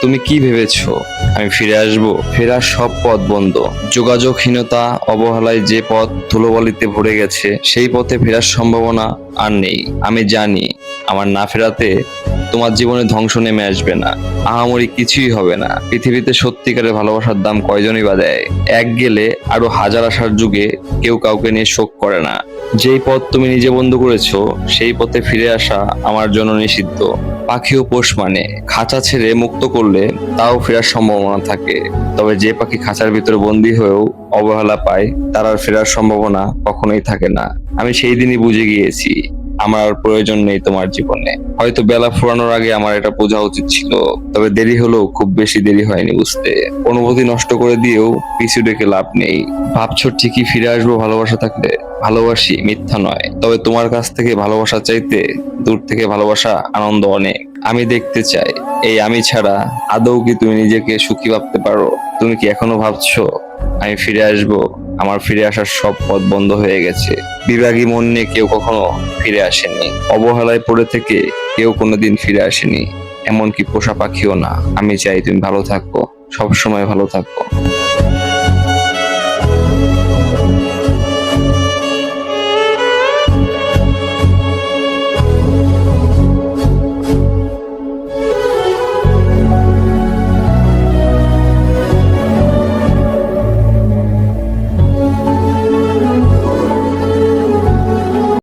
তুমি কি ভেবেছো আমি ফিরে আসবো? ফেরার সব পথ বন্ধ। যোগাযোগহীনতা, অবহেলায় যে পথ ধুলোবালিতে ভরে গেছে, সেই পথে ফেরার সম্ভাবনা আর নেই। আমি জানি আমার না ফেরাতে তোমার জীবনে ধ্বংস নেমে আসবে না, আহামরি কিছুই হবে না। পৃথিবীতে সত্যিকারের ভালোবাসার দাম কয়জনই বা দেয়? এক গেলে আরো হাজার আসার যুগে কেউ কাউকে নিয়ে শোক করে না। যেই পথ তুমি নিজে বন্ধ করেছো, সেই পথে ফিরে আসা আমার জন্য নিষিদ্ধ। পাখিও পোষ মানে, খাঁচা ছেড়ে মুক্ত করলে তাও ফেরার সম্ভাবনা থাকে। তবে যে পাখি খাঁচার ভিতরে বন্দী হয়েও অবহেলা পায়, তার আর ফেরার সম্ভাবনা কখনোই থাকে না। আমি সেই দিনই বুঝে গিয়েছি আমার আর প্রয়োজন নেই তোমার জীবনে। হয়তো বেলা ফুরানোর আগে আমার এটা বোঝা উচিত ছিল, তবে দেরি হলেও খুব বেশি দেরি হয়নি বুঝতে। অনুভূতি নষ্ট করে দিয়েও পিছু ডেকে লাভ নেই। ভাবছো ঠিকই ফিরে আসবো ভালোবাসা থাকলে? ভালোবাসি, মিথ্যা নয়, তবে তোমার কাছ থেকে ভালোবাসা চাইতে দূর থেকে ভালোবাসা আনন্দ অনেক। আমি দেখতে চাই এই আমি ছাড়া আদৌ কি তুমি নিজেকে সুখী ভাবতে পারো? তুমি কি এখনো ভাবছো আমি ফিরে আসবো? আমার ফিরে আসার সব পথ বন্ধ হয়ে গেছে। বিরাগী মন নিয়ে কেউ কখনো ফিরে আসেনি। অবহেলায় পড়ে থেকে কেউ কোনোদিন ফিরে আসেনি, এমনকি পোষা পাখিও না। আমি চাই তুমি ভালো থাকো, সব সময় ভালো থাকো।